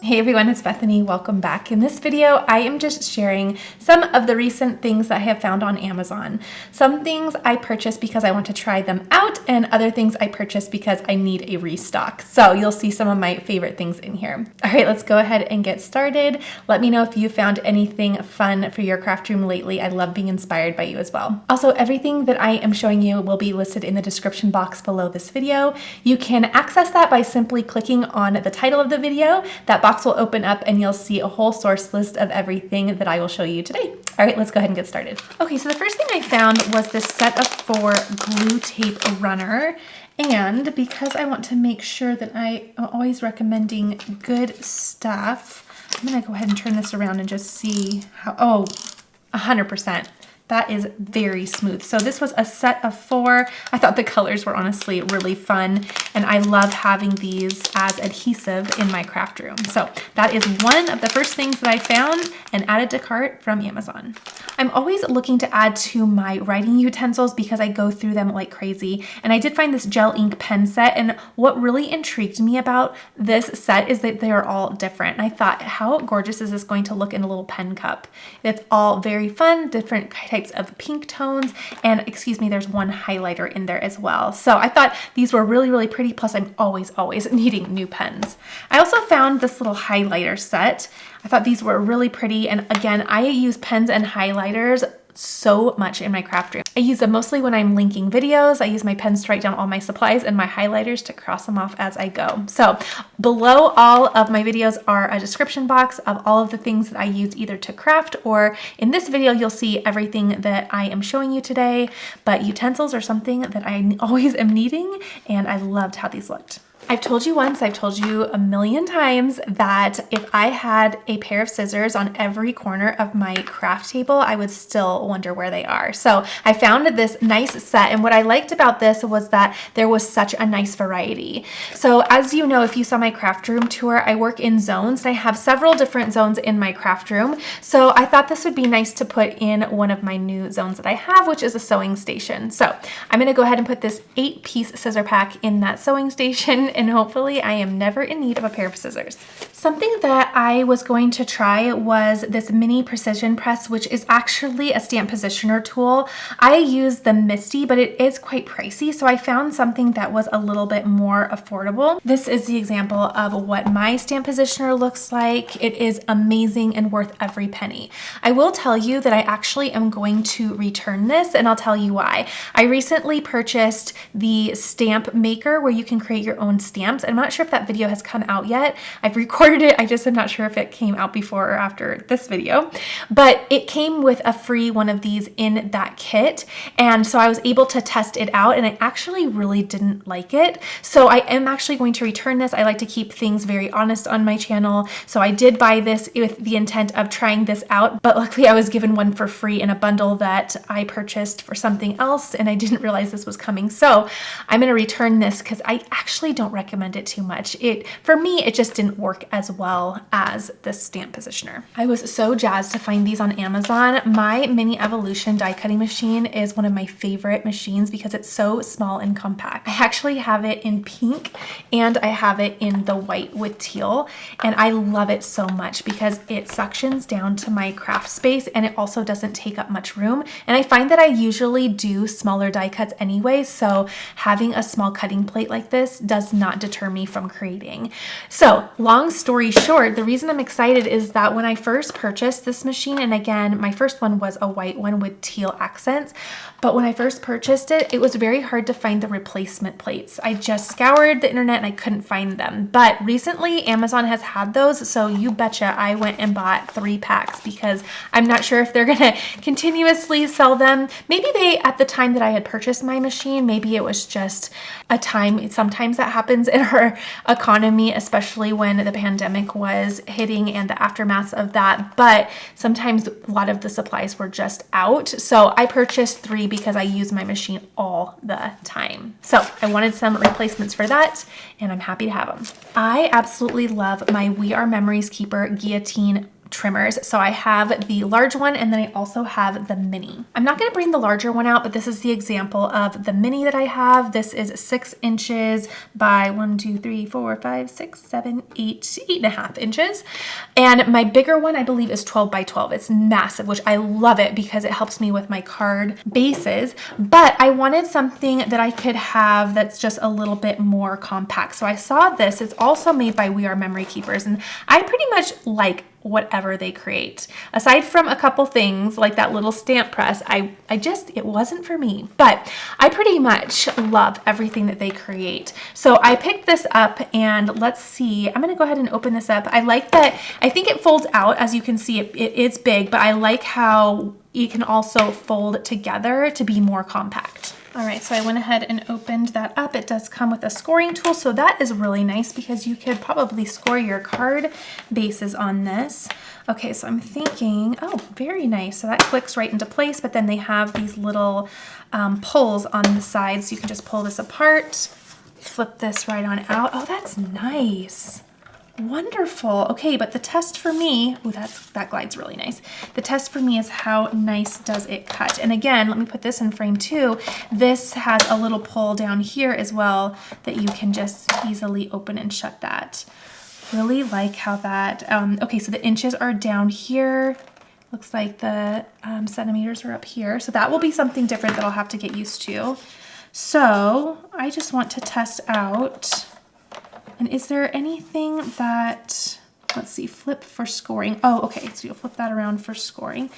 Hey everyone, it's Bethany. Welcome back. In this video, I am just sharing some of the recent things that I have found on Amazon. Some things I purchased because I want to try them out, and other things I purchased because I need a restock. So you'll see some of my favorite things in here. All right, let's go ahead and get started. Let me know if you found anything fun for your craft room lately. I love being inspired by you as well. Also, everything that I am showing you will be listed in the description box below this video. You can access that by simply clicking on the title of the video. That box will open up and you'll see a whole source list of everything that I will show you today. All right, let's go ahead and get started. Okay, so the first thing I found was this set of 4 glue tape runner. And because I want to make sure that I am always recommending good stuff, I'm gonna go ahead and turn this around and just see how, 100%. That is very smooth. So this was a set of 4. I thought the colors were honestly really fun, and I love having these as adhesive in my craft room. So that is one of the first things that I found and added to cart from Amazon. I'm always looking to add to my writing utensils because I go through them like crazy. And I did find this gel ink pen set, and what really intrigued me about this set is that they are all different. And I thought, how gorgeous is this going to look in a little pen cup? It's all very fun, different types of pink tones, and excuse me, there's one highlighter in there as well. So I thought these were really, really pretty, plus I'm always needing new pens. I also found this little highlighter set. I thought these were really pretty, and again, I use pens and highlighters so much in my craft room. I use them mostly when I'm linking videos. I use my pens to write down all my supplies and my highlighters to cross them off as I go. So below all of my videos are a description box of all of the things that I use either to craft, or in this video you'll see everything that I am showing you today, but utensils are something that I always am needing, and I loved how these looked. I've told you once, I've told you a million times that if I had a pair of scissors on every corner of my craft table, I would still wonder where they are. So I found this nice set, and what I liked about this was that there was such a nice variety. So as you know, if you saw my craft room tour, I work in zones, and I have several different zones in my craft room. So I thought this would be nice to put in one of my new zones that I have, which is a sewing station. So I'm gonna go ahead and put this 8-piece scissor pack in that sewing station, and hopefully I am never in need of a pair of scissors. Something that I was going to try was this mini precision press, which is actually a stamp positioner tool. I use the Misty, but it is quite pricey, so I found something that was a little bit more affordable. This is the example of what my stamp positioner looks like. It is amazing and worth every penny. I will tell you that I actually am going to return this, and I'll tell you why. I recently purchased the stamp maker where you can create your own stamps. I'm not sure if that video has come out yet. I've recorded it. I just am not sure if it came out before or after this video, but it came with a free one of these in that kit. And so I was able to test it out, and I actually really didn't like it. So I am actually going to return this. I like to keep things very honest on my channel. So I did buy this with the intent of trying this out, but luckily I was given one for free in a bundle that I purchased for something else, and I didn't realize this was coming. So I'm going to return this because I actually don't recommend it too much. For me, it just didn't work as well as the stamp positioner. I was so jazzed to find these on Amazon. My Mini Evolution die cutting machine is one of my favorite machines because it's so small and compact. I actually have it in pink and I have it in the white with teal, and I love it so much because it suctions down to my craft space, and it also doesn't take up much room. And I find that I usually do smaller die cuts anyway, so having a small cutting plate like this does not deter me from creating. So long story short, the reason I'm excited is that when I first purchased this machine, and again, my first one was a white one with teal accents, but when I first purchased it, it was very hard to find the replacement plates. I just scoured the internet and I couldn't find them. But recently Amazon has had those, so you betcha I went and bought 3 packs because I'm not sure if they're gonna continuously sell them. Maybe they, at the time that I had purchased my machine, maybe it was just a time, sometimes that happens in our economy, especially when the pandemic was hitting and the aftermath of that. But sometimes a lot of the supplies were just out. So I purchased 3 because I use my machine all the time. So I wanted some replacements for that, and I'm happy to have them. I absolutely love my We Are Memories Keeper Guillotine trimmers. So I have the large one and then I also have the mini. I'm not gonna bring the larger one out, but this is the example of the mini that I have. This is 6 inches by 1, 2, 3, 4, 5, 6, 7, 8, 8.5 inches. And my bigger one, I believe, is 12 by 12. It's massive, which I love it because it helps me with my card bases. But I wanted something that I could have that's just a little bit more compact. So I saw this. It's also made by We Are Memory Keepers, and I pretty much like whatever they create. Aside from a couple things like that little stamp press, it wasn't for me, but I pretty much love everything that they create. So I picked this up and let's see, I'm gonna go ahead and open this up. I like that, I think it folds out. As you can see, it is big, but I like how it can also fold together to be more compact. All right, so I went ahead and opened that up. It does come with a scoring tool, so that is really nice because you could probably score your card bases on this. Okay, so I'm thinking, oh, very nice. So that clicks right into place, but then they have these little pulls on the sides. So you can just pull this apart, flip this right on out. Oh, that's nice. Wonderful. Okay, but the test for me, ooh, that glides really nice. The test for me is how nice does it cut? And again, let me put this in frame too. This has a little pull down here as well that you can just easily open and shut that. Really like how that, okay, so the inches are down here. Looks like the centimeters are up here. So that will be something different that I'll have to get used to. So I just want to test out. And is there anything that, let's see, flip for scoring. Oh, okay, so you'll flip that around for scoring.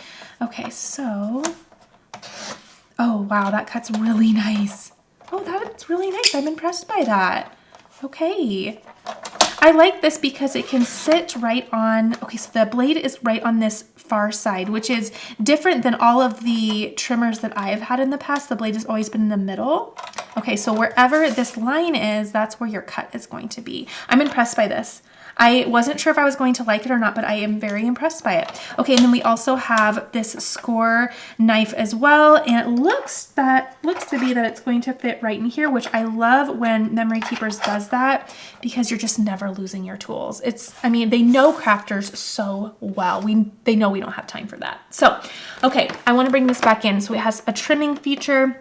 Okay, so, oh wow, that cuts really nice. Oh, that's really nice. I'm impressed by that. Okay. I like this because it can sit right on, okay, so the blade is right on this far side, which is different than all of the trimmers that I have had in the past. The blade has always been in the middle. Okay, so wherever this line is, that's where your cut is going to be. I'm impressed by this. I wasn't sure if I was going to like it or not, but I am very impressed by it. Okay, and then we also have this score knife as well, and it looks to be that it's going to fit right in here, which I love when Memory Keepers does that because you're just never losing your tools. I mean, they know crafters so well. They know we don't have time for that. So, okay, I want to bring this back in. So it has a trimming feature.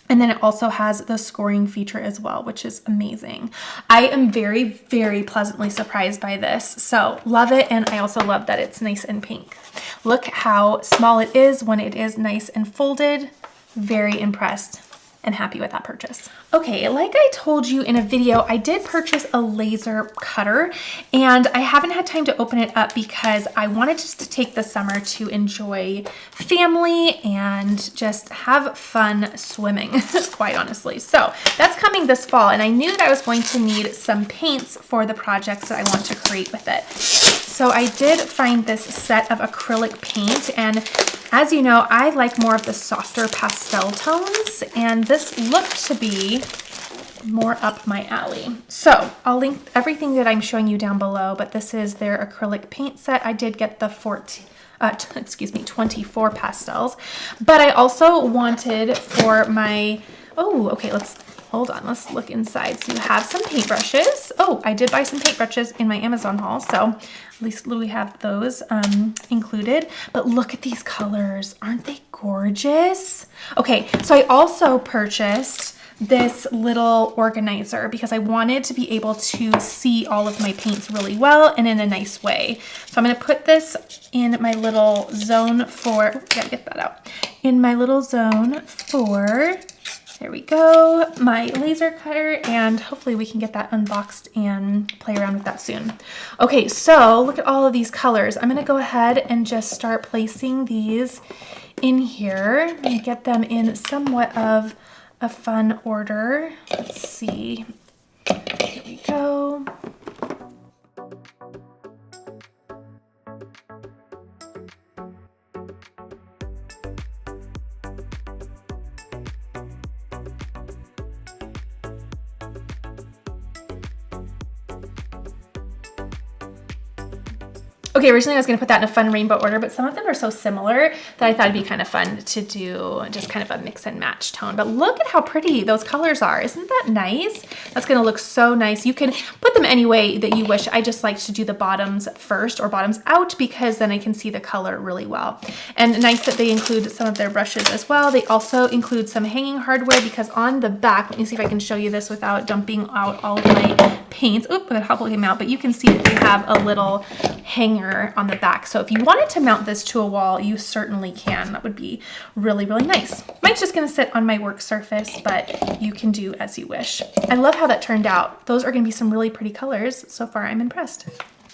And then it also has the scoring feature as well, which is amazing. I am very, very pleasantly surprised by this. So love it. And I also love that it's nice and pink. Look how small it is when it is nice and folded. Very impressed and happy with that purchase. Okay, like I told you in a video, I did purchase a laser cutter and I haven't had time to open it up because I wanted just to take the summer to enjoy family and just have fun swimming, quite honestly. So that's coming this fall and I knew that I was going to need some paints for the projects that I want to create with it. So I did find this set of acrylic paint, and as you know, I like more of the softer pastel tones, and this looked to be more up my alley. So I'll link everything that I'm showing you down below, but this is their acrylic paint set. I did get the 24 pastels, but I also wanted for my, oh, okay, hold on, let's look inside. So you have some paintbrushes. Oh, I did buy some paintbrushes in my Amazon haul, so at least we have those included. But look at these colors. Aren't they gorgeous? Okay, so I also purchased this little organizer because I wanted to be able to see all of my paints really well and in a nice way. So I'm going to put this in my little zone for, gotta get that out, in my little zone for, there we go, my laser cutter, and hopefully we can get that unboxed and play around with that soon. Okay, so look at all of these colors. I'm gonna go ahead and just start placing these in here and get them in somewhat of a fun order. Let's see, here we go. Okay, originally I was gonna put that in a fun rainbow order, but some of them are so similar that I thought it'd be kind of fun to do just kind of a mix and match tone. But look at how pretty those colors are. Isn't that nice? That's gonna look so nice. You can put them any way that you wish. I just like to do the bottoms first or bottoms out because then I can see the color really well. And nice that they include some of their brushes as well. They also include some hanging hardware because on the back, let me see if I can show you this without dumping out all of my paints. Oop, the hopple came out, but you can see that they have a little hanger on the back. So if you wanted to mount this to a wall, you certainly can. That would be really, really nice. Mine's just gonna sit on my work surface, but you can do as you wish. I love how that turned out. Those are gonna be some really pretty colors. So far, I'm impressed.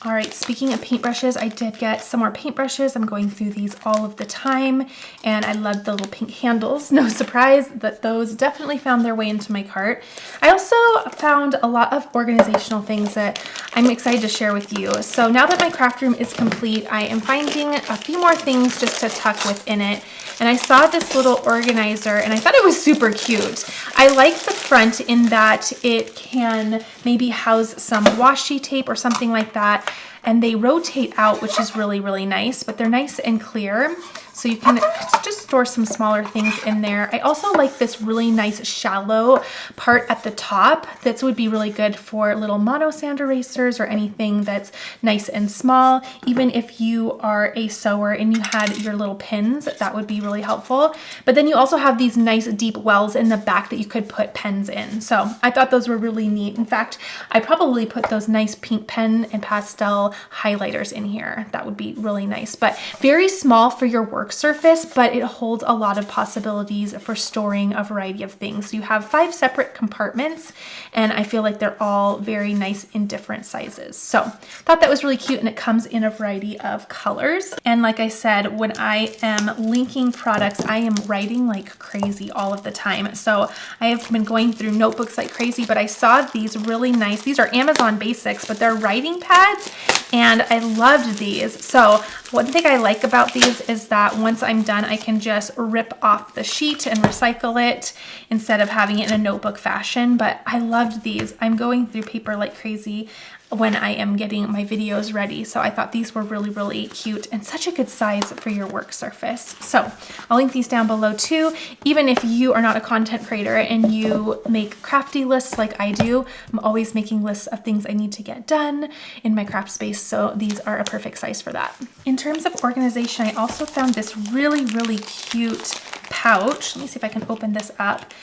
All right, speaking of paintbrushes, I did get some more paintbrushes. I'm going through these all of the time, and I love the little pink handles. No surprise that those definitely found their way into my cart. I also found a lot of organizational things that I'm excited to share with you. So now that my craft room is complete, I am finding a few more things just to tuck within it. And I saw this little organizer and I thought it was super cute. I like the front in that it can maybe house some washi tape or something like that. And they rotate out, which is really, really nice, but they're nice and clear. So you can just store some smaller things in there. I also like this really nice shallow part at the top. That would be really good for little mono sand erasers or anything that's nice and small. Even if you are a sewer and you had your little pins, that would be really helpful. But then you also have these nice deep wells in the back that you could put pens in. So I thought those were really neat. In fact, I probably put those nice pink pen and pastel highlighters in here. That would be really nice, but very small for your work surface, but it holds a lot of possibilities for storing a variety of things. So you have 5 separate compartments, and I feel like they're all very nice in different sizes. So thought that was really cute, and it comes in a variety of colors. And like I said, when I am linking products, I am writing like crazy all of the time. So I have been going through notebooks like crazy, but I saw these really nice, these are Amazon basics, but they're writing pads, and I loved these. So one thing I like about these is that once I'm done, I can just rip off the sheet and recycle it instead of having it in a notebook fashion. But I loved these. I'm going through paper like crazy when I am getting my videos ready. So I thought these were really, really cute and such a good size for your work surface. So I'll link these down below too. Even if you are not a content creator and you make crafty lists like I do, I'm always making lists of things I need to get done in my craft space. So these are a perfect size for that. In terms of organization, I also found this really, really cute pouch. Let me see if I can open this up.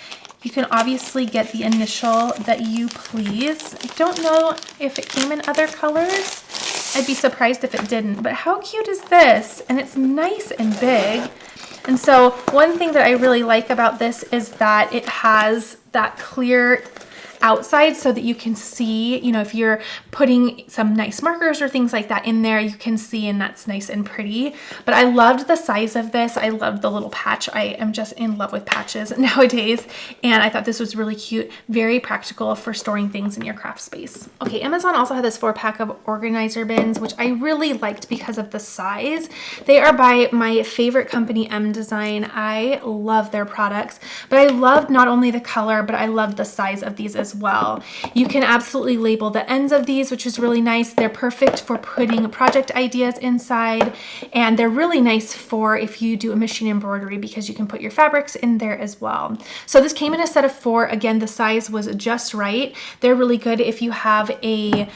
You can obviously get the initial that you please. I don't know if it came in other colors. I'd be surprised if it didn't, but how cute is this? And it's nice and big. And so one thing that I really like about this is that it has that clear outside so that you can see, you know, if you're putting some nice markers or things like that in there, you can see, and that's nice and pretty. But I loved the size of this. I loved the little patch. I am just in love with patches nowadays, and I thought this was really cute, very practical for storing things in your craft space. Okay, Amazon also had this 4-pack of organizer bins, which I really liked because of the size. They are by my favorite company, M Design. I love their products, but I loved not only the color, but I loved the size of these as well. You can absolutely label the ends of these, which is really nice. They're perfect for putting project ideas inside, and they're really nice for if you do a machine embroidery because you can put your fabrics in there as well. So this came in a set of 4. Again, the size was just right. They're really good if you have a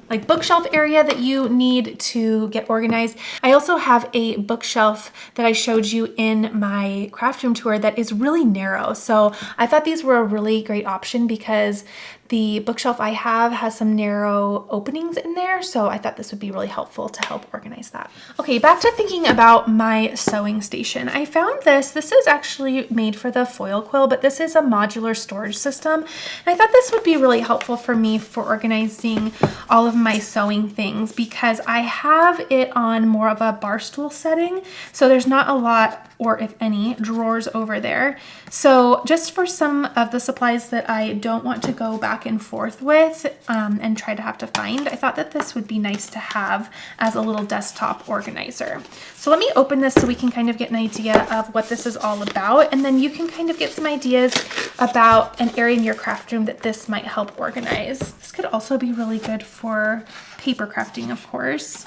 like bookshelf area that you need to get organized. I also have a bookshelf that I showed you in my craft room tour that is really narrow. So I thought these were a really great option because the bookshelf I have has some narrow openings in there, so I thought this would be really helpful to help organize that. Okay, back to thinking about my sewing station. I found this. This is actually made for the foil quill, but this is a modular storage system. And I thought this would be really helpful for me for organizing all of my sewing things because I have it on more of a bar stool setting, so there's not a lot or if any, drawers over there. So just for some of the supplies that I don't want to go back and forth with and try to have to find, I thought that this would be nice to have as a little desktop organizer. So let me open this so we can kind of get an idea of what this is all about, and then you can kind of get some ideas about an area in your craft room that this might help organize. This could also be really good for paper crafting, of course.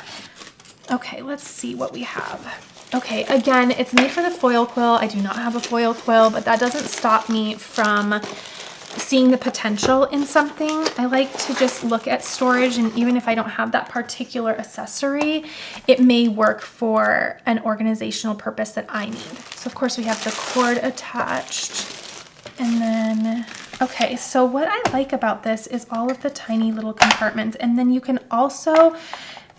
Okay, let's see what we have. Okay, again, it's made for the foil quill. I do not have a foil quill, but that doesn't stop me from seeing the potential in something. I like to just look at storage, and even if I don't have that particular accessory, it may work for an organizational purpose that I need. So of course we have the cord attached, and then, okay, so what I like about this is all of the tiny little compartments, and then you can also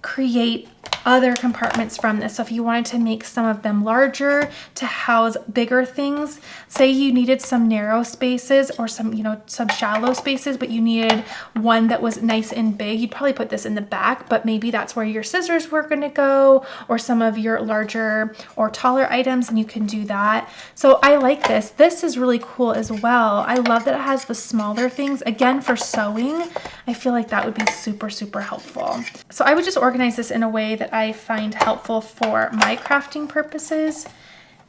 create other compartments from this. So if you wanted to make some of them larger to house bigger things, say you needed some narrow spaces or some, you know, some shallow spaces, but you needed one that was nice and big, you'd probably put this in the back, but maybe that's where your scissors were going to go, or some of your larger or taller items, and you can do that. So I like this. This is really cool as well. I love that it has the smaller things. Again, for sewing, I feel like that would be super, super helpful. So I would just organize this in a way that I find helpful for my crafting purposes,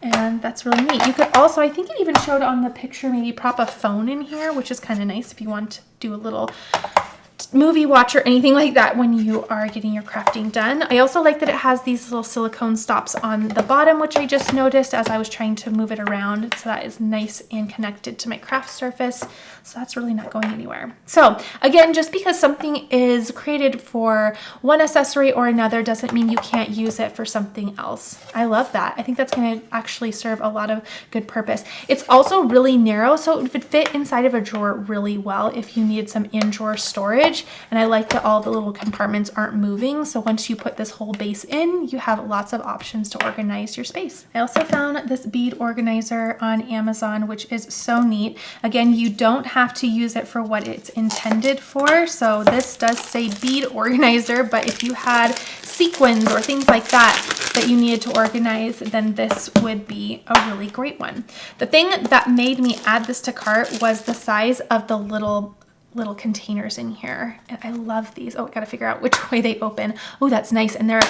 and that's really neat. You could also, I think it even showed on the picture, maybe prop a phone in here, which is kind of nice if you want to do a little movie watch or anything like that when you are getting your crafting done. I also like that it has these little silicone stops on the bottom, which I just noticed as I was trying to move it around, so that is nice and connected to my craft surface. So that's really not going anywhere. So again, just because something is created for one accessory or another doesn't mean you can't use it for something else. I love that. I think that's going to actually serve a lot of good purpose. It's also really narrow, so it would fit inside of a drawer really well if you needed some in-drawer storage. And I like that all the little compartments aren't moving, so once you put this whole base in, you have lots of options to organize your space. I also found this bead organizer on Amazon, which is so neat. Again, you don't have to use it for what it's intended for. So this does say bead organizer, but if you had sequins or things like that you needed to organize, then this would be a really great one. The thing that made me add this to cart was the size of the little containers in here, and I love these. Oh, I gotta figure out which way they open. Oh, that's nice, and they're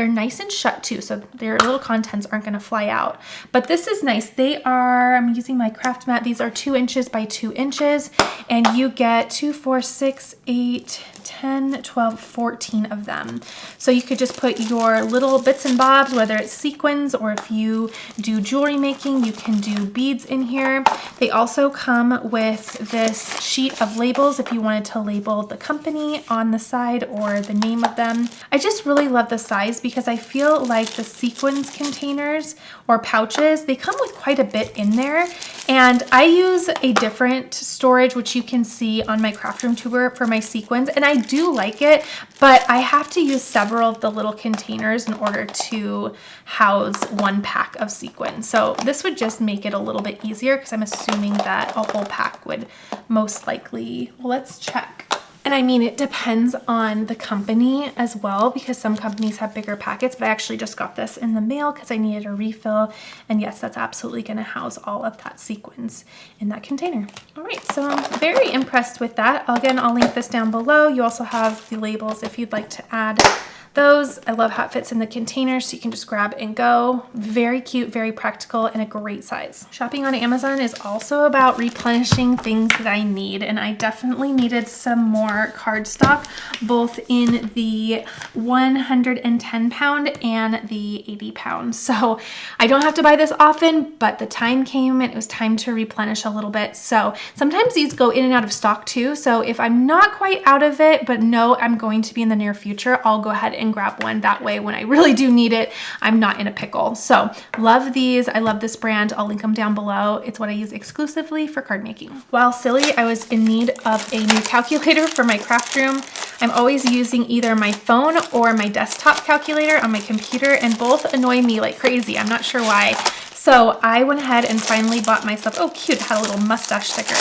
nice and shut too, so their little contents aren't gonna fly out. But this is nice. They are, I'm using my craft mat, these are 2 inches by 2 inches, and you get 2, 4, 6, 8, 10, 12, 14 of them. So you could just put your little bits and bobs, whether it's sequins or if you do jewelry making, you can do beads in here. They also come with this sheet of labels if you wanted to label the company on the side or the name of them. I just really love the size because I feel like the sequins containers or pouches, they come with quite a bit in there. And I use a different storage, which you can see on my craft room tour for my sequins, and I do like it, but I have to use several of the little containers in order to house one pack of sequins. So this would just make it a little bit easier because I'm assuming that a whole pack would most likely, well, let's check. And I mean, it depends on the company as well, because some companies have bigger packets, but I actually just got this in the mail because I needed a refill. And yes, that's absolutely going to house all of that sequins in that container. All right, so I'm very impressed with that. Again, I'll link this down below. You also have the labels if you'd like to add those. I love how it fits in the container, so you can just grab and go. Very cute, very practical, and a great size. Shopping on Amazon is also about replenishing things that I need, and I definitely needed some more cardstock, both in the 110 pound and the 80 pound. So I don't have to buy this often, but the time came and it was time to replenish a little bit. So sometimes these go in and out of stock too. So if I'm not quite out of it, but know I'm going to be in the near future, I'll go ahead and grab one. That way, when I really do need it, I'm not in a pickle. So love these. I love this brand. I'll link them down below. It's what I use exclusively for card making. While silly, I was in need of a new calculator for my craft room. I'm always using either my phone or my desktop calculator on my computer, and both annoy me like crazy. I'm not sure why. So I went ahead and finally bought myself, oh cute, it had a little mustache sticker,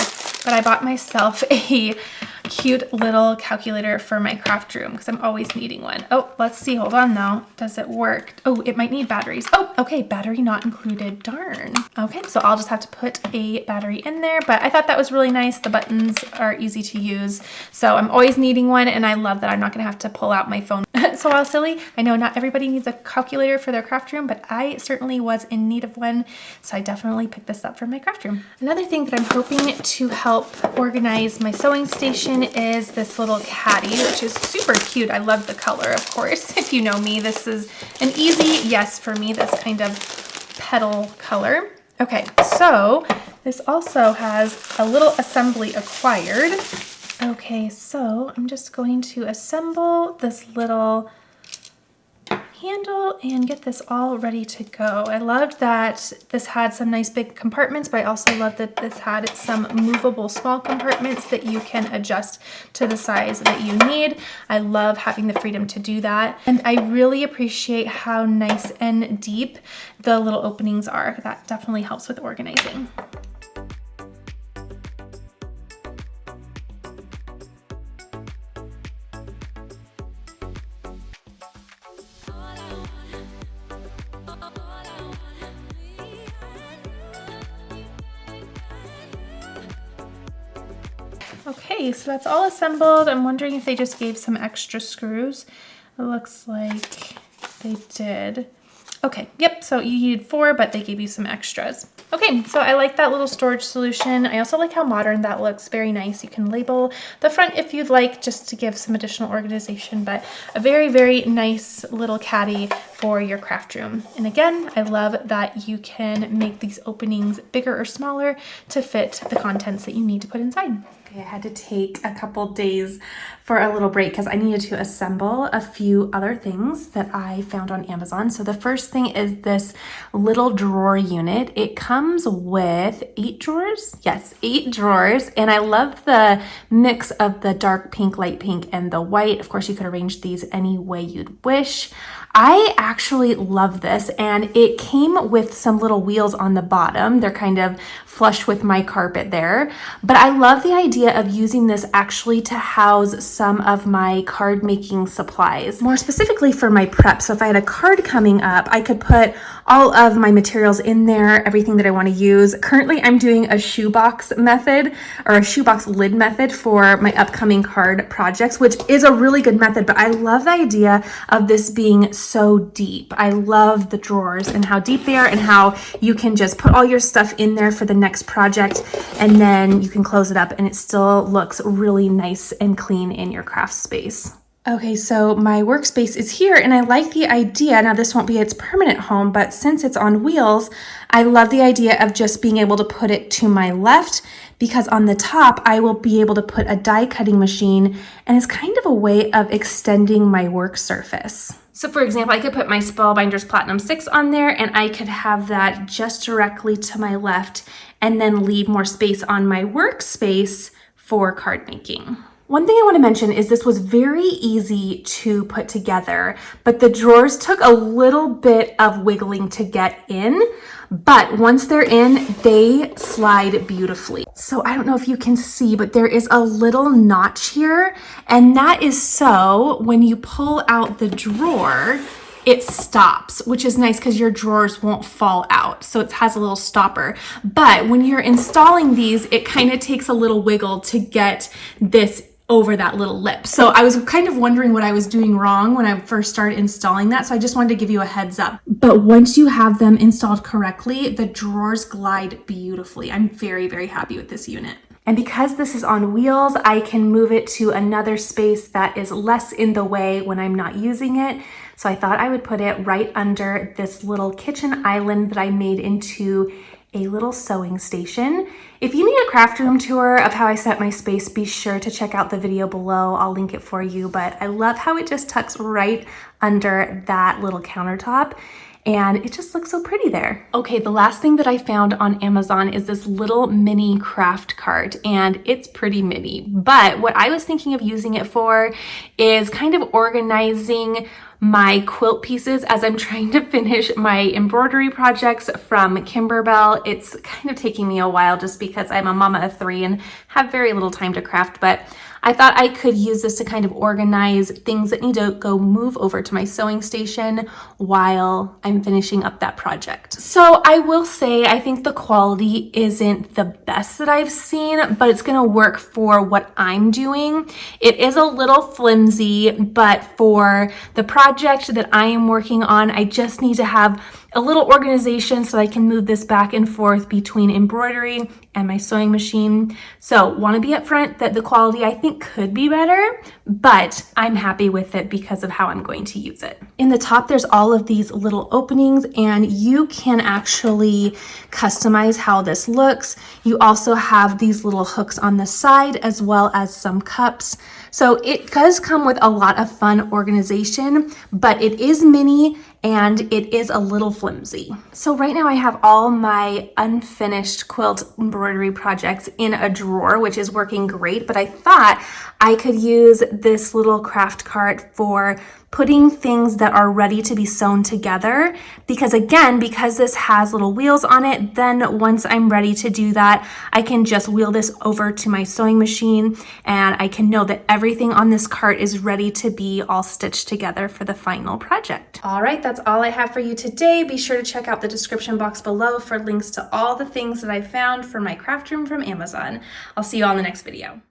but I bought myself a cute little calculator for my craft room because I'm always needing one. Oh, let's see. Hold on though. Does it work? Oh, it might need batteries. Oh, okay. Battery not included. Darn. Okay, so I'll just have to put a battery in there, but I thought that was really nice. The buttons are easy to use. So I'm always needing one, and I love that I'm not going to have to pull out my phone. So while silly, I know not everybody needs a calculator for their craft room, but I certainly was in need of one. So I definitely picked this up for my craft room. Another thing that I'm hoping to help organize my sewing station is this little caddy, which is super cute. I love the color, of course. If you know me, this is an easy yes for me, this kind of petal color. Okay, so this also has a little assembly acquired. Okay, so I'm just going to assemble this little handle and get this all ready to go. I loved that this had some nice big compartments, but I also loved that this had some movable small compartments that you can adjust to the size that you need. I love having the freedom to do that. And I really appreciate how nice and deep the little openings are. That definitely helps with organizing. Okay, so that's all assembled. I'm wondering if they just gave some extra screws. It looks like they did. Okay, yep, so you needed 4, but they gave you some extras. Okay, so I like that little storage solution. I also like how modern that looks, very nice. You can label the front if you'd like, just to give some additional organization, but a very, very nice little caddy for your craft room. And again, I love that you can make these openings bigger or smaller to fit the contents that you need to put inside. I had to take a couple days for a little break because I needed to assemble a few other things that I found on Amazon. So the first thing is this little drawer unit. It comes with 8 drawers. Yes, 8 drawers. And I love the mix of the dark pink, light pink, and the white. Of course, you could arrange these any way you'd wish. I actually love this, and it came with some little wheels on the bottom. They're kind of flush with my carpet there, but I love the idea of using this actually to house some of my card making supplies, more specifically for my prep. So if I had a card coming up, I could put all of my materials in there, everything that I want to use. Currently, I'm doing a shoebox method, or a shoebox lid method for my upcoming card projects, which is a really good method, but I love the idea of this being so deep. I love the drawers and how deep they are, and how you can just put all your stuff in there for the next project, and then you can close it up and it still looks really nice and clean in your craft space. Okay, so my workspace is here, and I like the idea. Now, this won't be its permanent home, but since it's on wheels, I love the idea of just being able to put it to my left, because on the top, I will be able to put a die cutting machine, and it's kind of a way of extending my work surface. So for example, I could put my Spellbinders Platinum 6 on there, and I could have that just directly to my left, and then leave more space on my workspace for card making. One thing I want to mention is this was very easy to put together, but the drawers took a little bit of wiggling to get in, but once they're in, they slide beautifully. So I don't know if you can see, but there is a little notch here, and that is so when you pull out the drawer, it stops, which is nice because your drawers won't fall out. So it has a little stopper. But when you're installing these, it kind of takes a little wiggle to get this over that little lip. So I was kind of wondering what I was doing wrong when I first started installing that. So I just wanted to give you a heads up. But once you have them installed correctly, the drawers glide beautifully. I'm very, very happy with this unit. And because this is on wheels, I can move it to another space that is less in the way when I'm not using it. So I thought I would put it right under this little kitchen island that I made into a little sewing station. If you need a craft room tour of how I set my space, be sure to check out the video below. I'll link it for you, but I love how it just tucks right under that little countertop, and it just looks so pretty there. Okay, the last thing that I found on Amazon is this little mini craft cart, and it's pretty mini, but what I was thinking of using it for is kind of organizing my quilt pieces as I'm trying to finish my embroidery projects from Kimberbell. It's kind of taking me a while just because I'm a mama of 3 and have very little time to craft, but I thought I could use this to kind of organize things that need to go move over to my sewing station while I'm finishing up that project. So I will say, I think the quality isn't the best that I've seen, but it's gonna work for what I'm doing. It is a little flimsy, but for the project that I am working on, I just need to have a little organization so I can move this back and forth between embroidery and my sewing machine. So want to be upfront that the quality I think could be better, but I'm happy with it because of how I'm going to use it. In the top, there's all of these little openings and you can actually customize how this looks. You also have these little hooks on the side as well as some cups. So it does come with a lot of fun organization, but it is mini and it is a little flimsy. So right now I have all my unfinished quilt embroidery projects in a drawer, which is working great, but I thought I could use this little craft cart for putting things that are ready to be sewn together, because again, because this has little wheels on it, then once I'm ready to do that, I can just wheel this over to my sewing machine and I can know that everything on this cart is ready to be all stitched together for the final project. All right, that's all I have for you today. Be sure to check out the description box below for links to all the things that I found for my craft room from Amazon. I'll see you all in the next video.